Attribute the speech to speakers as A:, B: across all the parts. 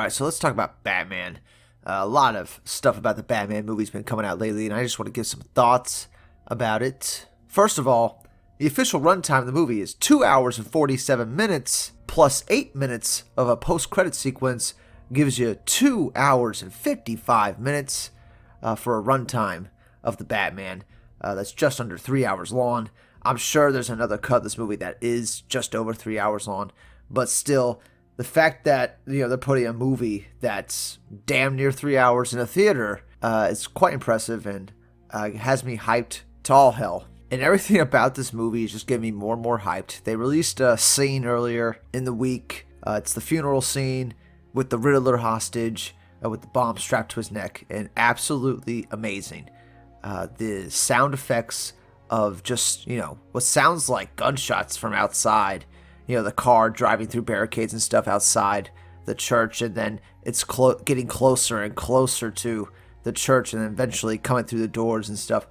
A: Alright, so let's talk about Batman. A lot of stuff about the Batman movie's been coming out lately, and I just want to give some thoughts about it. First of all, the official runtime of the movie is 2 hours and 47 minutes, plus 8 minutes of a post-credit sequence gives you 2 hours and 55 minutes for a runtime of the Batman. That's just under 3 hours long. I'm sure there's another cut of this movie that is just over 3 hours long, but still, the fact that they're putting a movie that's damn near 3 hours in a theater is quite impressive and has me hyped to all hell. And everything about this movie is just getting me more and more hyped. They released a scene earlier in the week. It's the funeral scene with the Riddler hostage with the bomb strapped to his neck, and absolutely amazing. The sound effects of just what sounds like gunshots from outside. The car driving through barricades and stuff outside the church, and then it's getting closer and closer to the church, and then eventually coming through the doors and stuff.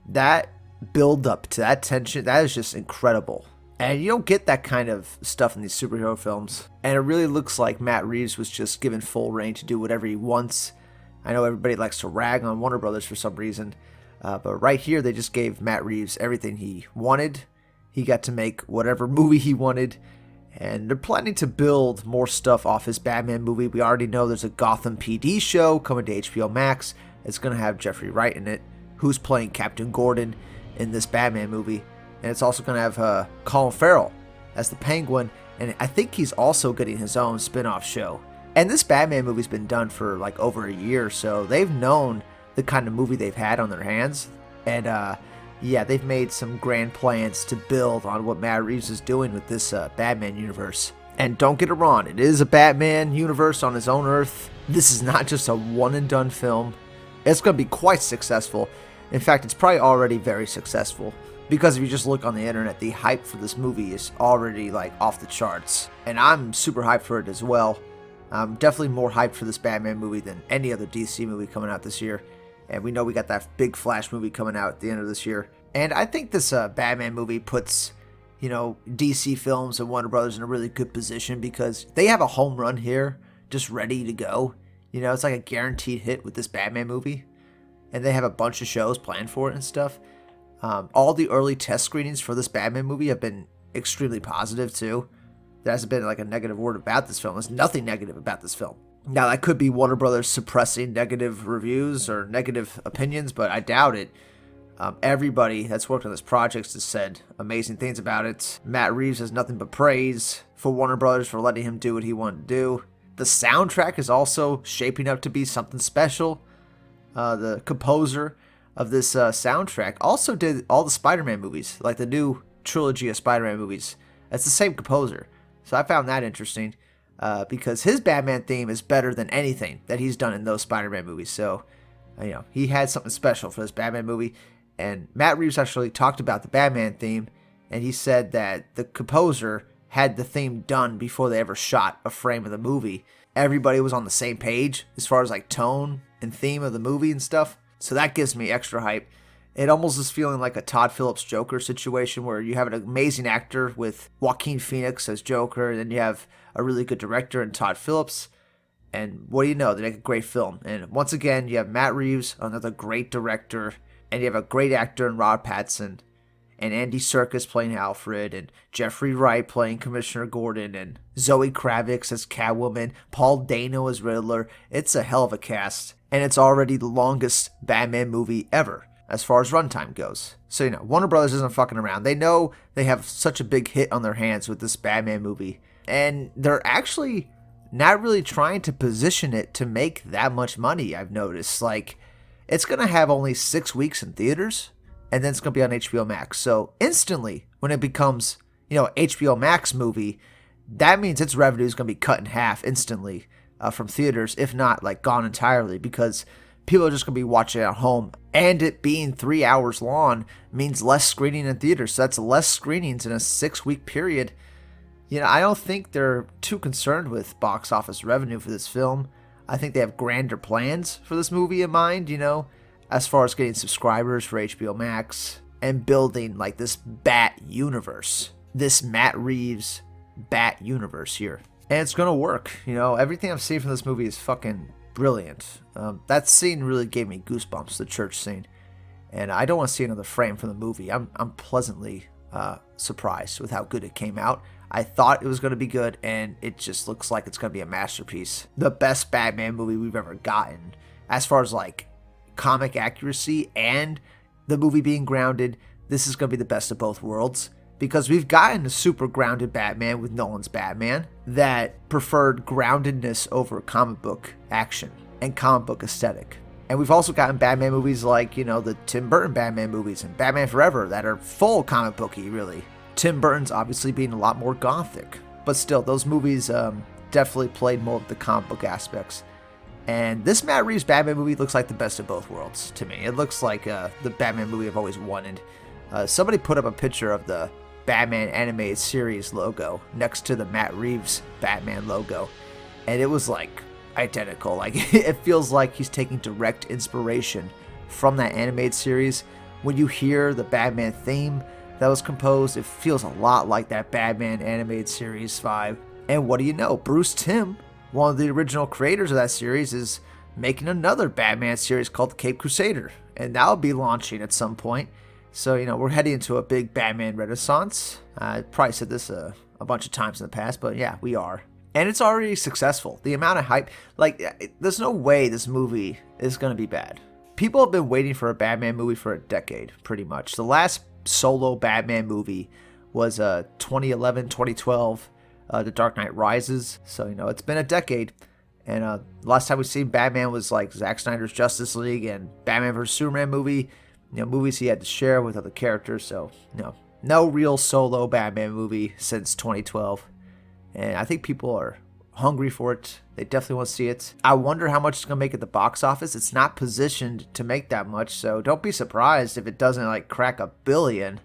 A: That build up to that tension, that is just incredible. And you don't get that kind of stuff in these superhero films. And it really looks like Matt Reeves was just given full reign to do whatever he wants. I know everybody likes to rag on Warner Brothers for some reason, but right here they just gave Matt Reeves everything he wanted. He got to make whatever movie he wanted, and they're planning to build more stuff off his Batman movie. We already know there's a Gotham PD show coming to HBO Max. It's going to have Jeffrey Wright in it, who's playing Captain Gordon in this Batman movie. And it's also going to have Colin Farrell as the Penguin, and I think he's also getting his own spin-off show. And this Batman movie's been done for like over a year, so they've known the kind of movie they've had on their hands. And yeah, they've made some grand plans to build on what Matt Reeves is doing with this Batman universe. And don't get it wrong, it is a Batman universe on his own earth. This is not just a one-and-done film. It's going to be quite successful. In fact, it's probably already very successful. Because if you just look on the internet, the hype for this movie is already like off the charts. And I'm super hyped for it as well. I'm definitely more hyped for this Batman movie than any other DC movie coming out this year. And we know we got that big Flash movie coming out at the end of this year. And I think this Batman movie puts, DC Films and Warner Brothers in a really good position because they have a home run here just ready to go. It's like a guaranteed hit with this Batman movie. And they have a bunch of shows planned for it and stuff. All the early test screenings for this Batman movie have been extremely positive too. There hasn't been like a negative word about this film. There's nothing negative about this film. Now, that could be Warner Brothers suppressing negative reviews or negative opinions, but I doubt it. Everybody that's worked on this project has said amazing things about it. Matt Reeves has nothing but praise for Warner Brothers for letting him do what he wanted to do. The soundtrack is also shaping up to be something special. The composer of this soundtrack also did all the Spider-Man movies, like the new trilogy of Spider-Man movies. It's the same composer. So I found that interesting. Because his Batman theme is better than anything that he's done in those Spider-Man movies. So, he had something special for this Batman movie. And Matt Reeves actually talked about the Batman theme, and he said that the composer had the theme done before they ever shot a frame of the movie. Everybody was on the same page as far as like tone and theme of the movie and stuff. So that gives me extra hype. It almost is feeling like a Todd Phillips Joker situation where you have an amazing actor with Joaquin Phoenix as Joker, and then you have a really good director in Todd Phillips. And what do you know? They make a great film. And once again, you have Matt Reeves, another great director, and you have a great actor in Robert Pattinson, and Andy Serkis playing Alfred, and Jeffrey Wright playing Commissioner Gordon, and Zoe Kravitz as Catwoman, Paul Dano as Riddler. It's a hell of a cast, and it's already the longest Batman movie ever as far as runtime goes. So, Warner Brothers isn't fucking around. They know they have such a big hit on their hands with this Batman movie. And they're actually not really trying to position it to make that much money, I've noticed. Like, it's going to have only 6 weeks in theaters, and then it's going to be on HBO Max. So, instantly, when it becomes, HBO Max movie, that means its revenue is going to be cut in half instantly from theaters, if not, like, gone entirely, because people are just going to be watching it at home. And it being 3 hours long means less screening in theaters. So that's less screenings in a 6-week period. I don't think they're too concerned with box office revenue for this film. I think they have grander plans for this movie in mind, as far as getting subscribers for HBO Max and building like this Bat universe. This Matt Reeves Bat universe here. And it's gonna work. Everything I've seen from this movie is fucking brilliant. That scene really gave me goosebumps, the church scene. And I don't want to see another frame from the movie. I'm pleasantly surprised with how good it came out. I thought it was going to be good, and it just looks like it's going to be a masterpiece. The best Batman movie we've ever gotten. As far as like comic accuracy and the movie being grounded, this is going to be the best of both worlds. Because we've gotten a super grounded Batman with Nolan's Batman that preferred groundedness over comic book action and comic book aesthetic. And we've also gotten Batman movies like, the Tim Burton Batman movies and Batman Forever that are full comic booky, really. Tim Burton's obviously being a lot more gothic. But still, those movies definitely played more of the comic book aspects. And this Matt Reeves Batman movie looks like the best of both worlds to me. It looks like the Batman movie I've always wanted. Somebody put up a picture of the Batman animated series logo next to the Matt Reeves Batman logo. And it was like identical. Like it feels like he's taking direct inspiration from that animated series. When you hear the Batman theme that was composed, it feels a lot like that Batman animated series vibe. And what do you know? Bruce Timm, one of the original creators of that series, is making another Batman series called The Caped Crusader, and that'll be launching at some point. So, we're heading into a big Batman renaissance. I probably said this a bunch of times in the past, but yeah, we are. And it's already successful. The amount of hype, there's no way this movie is going to be bad. People have been waiting for a Batman movie for a decade, pretty much. The last solo Batman movie was 2011, 2012, The Dark Knight Rises. So, it's been a decade. And last time we seen Batman was like Zack Snyder's Justice League and Batman vs. Superman movie. Movies he had to share with other characters. So, no real solo Batman movie since 2012. And I think people are hungry for it. They definitely want to see it. I wonder how much it's going to make at the box office. It's not positioned to make that much, so don't be surprised if it doesn't crack $1 billion.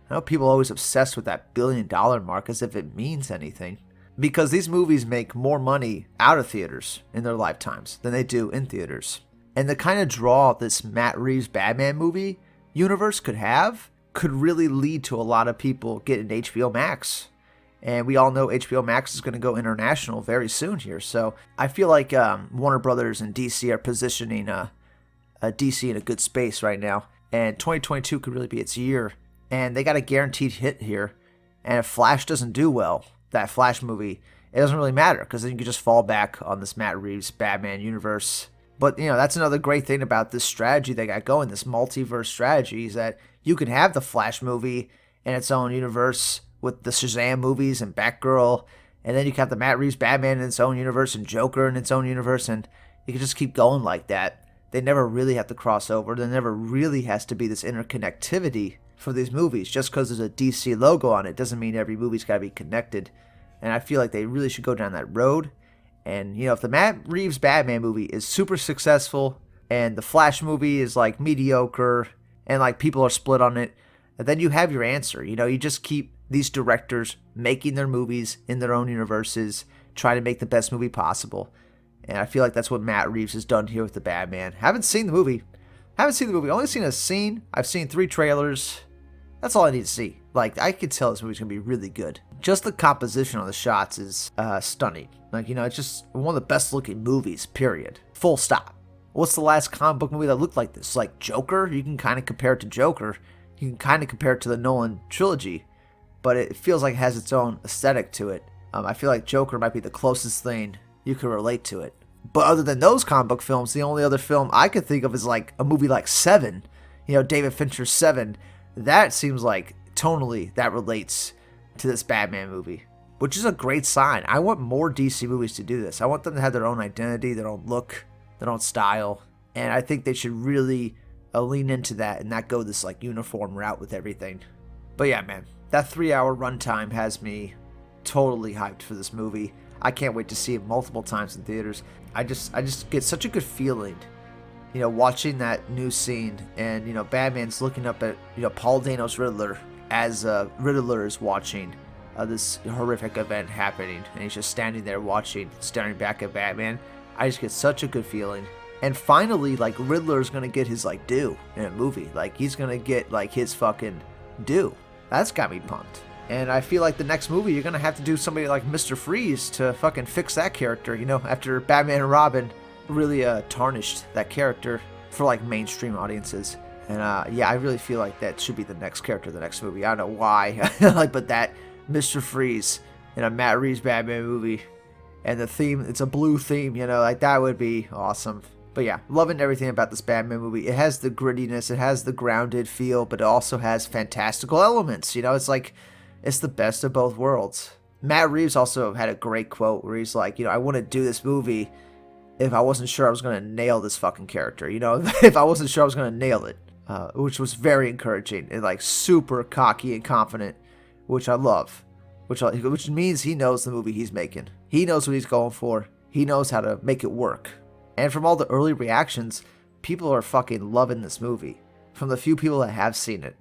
A: I know people are always obsessed with that $1 billion mark as if it means anything. Because these movies make more money out of theaters in their lifetimes than they do in theaters. And the kind of draw this Matt Reeves Batman movie universe could have could really lead to a lot of people getting HBO Max. And we all know HBO Max is going to go international very soon here. So I feel like Warner Brothers and DC are positioning DC in a good space right now. And 2022 could really be its year. And they got a guaranteed hit here. And if Flash doesn't do well, that Flash movie, it doesn't really matter. Because then you can just fall back on this Matt Reeves Batman universe. But, that's another great thing about this strategy they got going, this multiverse strategy, is that you can have the Flash movie in its own universe with the Shazam movies and Batgirl, and then you can have the Matt Reeves Batman in its own universe and Joker in its own universe, and you can just keep going like that. They never really have to cross over. There never really has to be this interconnectivity for these movies. Just because there's a DC logo on it doesn't mean every movie's got to be connected. And I feel like they really should go down that road. And, if the Matt Reeves Batman movie is super successful and the Flash movie is mediocre and people are split on it, then you have your answer. You just keep these directors making their movies in their own universes, trying to make the best movie possible. And I feel like that's what Matt Reeves has done here with the Batman. Haven't seen the movie. Only seen a scene. I've seen 3 trailers. That's all I need to see. I could tell this movie's going to be really good. Just the composition on the shots is stunning. It's just one of the best looking movies, period. Full stop. What's the last comic book movie that looked like this? Joker? You can kind of compare it to Joker. You can kind of compare it to the Nolan trilogy. But it feels like it has its own aesthetic to it. I feel like Joker might be the closest thing you can relate to it. But other than those comic book films, the only other film I could think of is a movie like Seven. David Fincher's Seven. That seems like tonally that relates to this Batman movie, which is a great sign. I want more DC movies to do this. I want them to have their own identity, their own look, their own style, and I think they should really lean into that and not go this uniform route with everything. But yeah, man, that 3-hour runtime has me totally hyped for this movie. I can't wait to see it multiple times in theaters. I just get such a good feeling, watching that new scene and Batman's looking up at Paul Dano's Riddler as Riddler is watching this horrific event happening, and he's just standing there watching, staring back at Batman. I just get such a good feeling. And finally, Riddler's gonna get his due in a movie. He's gonna get his fucking due. That's got me pumped. And I feel like the next movie, you're going to have to do somebody like Mr. Freeze to fucking fix that character, you know, after Batman and Robin really tarnished that character for like mainstream audiences. And yeah, I really feel like that should be the next character of the next movie. I don't know why, like, but that Mr. Freeze in a Matt Reeves Batman movie, and the theme, it's a blue theme, you know, like that would be awesome. But yeah, loving everything about this Batman movie. It has the grittiness, it has the grounded feel, but it also has fantastical elements. You know, it's like, it's the best of both worlds. Matt Reeves also had a great quote where he's like, you know, I wouldn't do this movie if I wasn't sure I was going to nail this fucking character. You know, if I wasn't sure I was going to nail it. Which was very encouraging and like super cocky and confident, which I love. Which means he knows the movie he's making. He knows what he's going for. He knows how to make it work. And from all the early reactions, people are fucking loving this movie. From the few people that have seen it.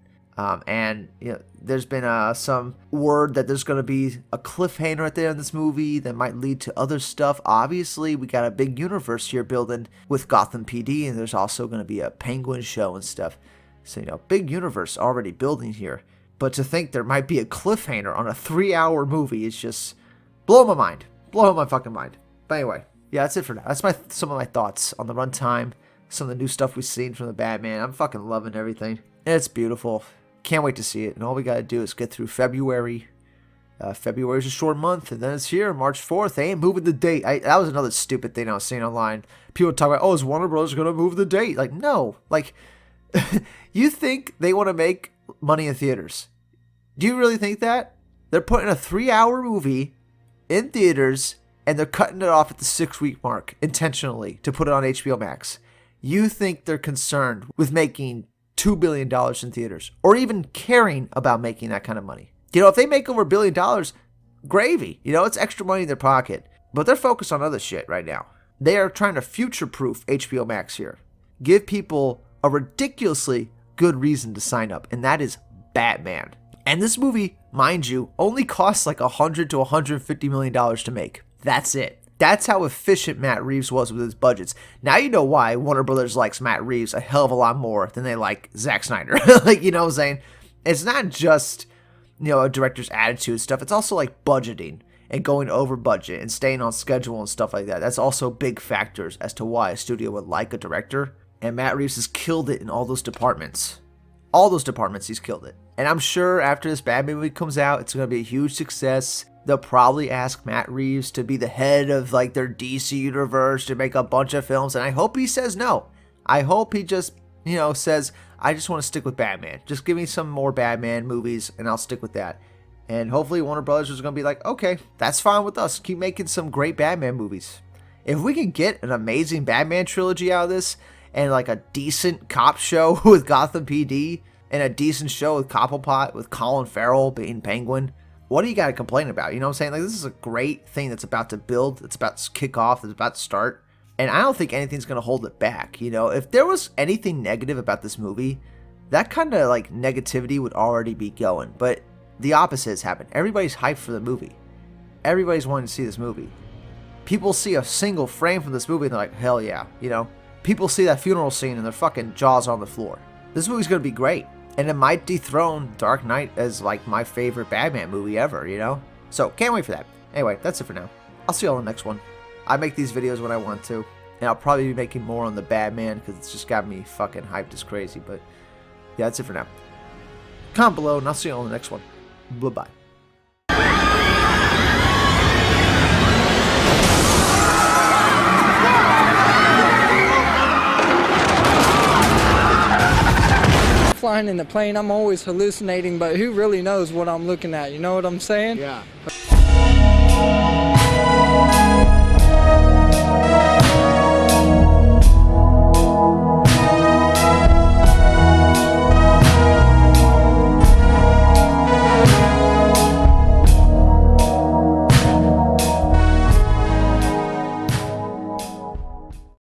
A: And you know, there's been some word that there's going to be a cliffhanger at the end of this movie that might lead to other stuff. Obviously, we got a big universe here building with Gotham PD, and there's also going to be a Penguin show and stuff. So, you know, big universe already building here. But to think there might be a cliffhanger on a 3-hour movie is just blowing my mind. Blowing my fucking mind. But anyway, yeah, that's it for now. That's some of my thoughts on the runtime, some of the new stuff we've seen from the Batman. I'm fucking loving everything. And it's beautiful. Can't wait to see it. And all we got to do is get through February. February's a short month, and then it's here, March 4th. They ain't moving the date. That was another stupid thing I was seeing online. People talk about, oh, is Warner Bros. Going to move the date? Like, no. Like, you think they want to make money in theaters? Do you really think that? They're putting a 3-hour movie in theaters, and they're cutting it off at the 6-week mark intentionally to put it on HBO Max. You think they're concerned with making $2 billion in theaters, or even caring about making that kind of money? You know, if they make over $1 billion, gravy. You know, it's extra money in their pocket. But they're focused on other shit right now. They are trying to future-proof HBO Max here. Give people a ridiculously good reason to sign up, and that is Batman. And this movie, mind you, only costs like $100 to $150 million to make. That's it. That's how efficient Matt Reeves was with his budgets. Now you know why Warner Brothers likes Matt Reeves a hell of a lot more than they like Zack Snyder. Like, you know what I'm saying? It's not just, you know, a director's attitude and stuff. It's also like budgeting and going over budget and staying on schedule and stuff like that. That's also big factors as to why a studio would like a director. And Matt Reeves has killed it in all those departments. All those departments, he's killed it. And I'm sure after this Batman movie comes out, it's going to be a huge success. They'll probably ask Matt Reeves to be the head of like their DC universe to make a bunch of films. And I hope he says no. I hope he just, you know, says, I just want to stick with Batman. Just give me some more Batman movies and I'll stick with that. And hopefully Warner Brothers is going to be like, okay, that's fine with us. Keep making some great Batman movies. If we can get an amazing Batman trilogy out of this, and like a decent cop show with Gotham PD, and a decent show with Cobblepot with Colin Farrell being Penguin, what do you got to complain about? You know what I'm saying? Like, this is a great thing that's about to build, it's about to kick off, it's about to start. And I don't think anything's going to hold it back. You know, if there was anything negative about this movie, that kind of like negativity would already be going. But the opposite has happened. Everybody's hyped for the movie. Everybody's wanting to see this movie. People see a single frame from this movie and they're like, hell yeah, you know? People see that funeral scene and their fucking jaws are on the floor. This movie's going to be great. And it might dethrone Dark Knight as like my favorite Batman movie ever, you know? So, can't wait for that. Anyway, that's it for now. I'll see you all in the next one. I make these videos when I want to. And I'll probably be making more on the Batman because it's just got me fucking hyped as crazy. But yeah, that's it for now. Comment below and I'll see you all in the next one. Bye-bye.
B: Flying in the plane, I'm always hallucinating, but who really knows what I'm looking at? You know what I'm saying?
A: Yeah.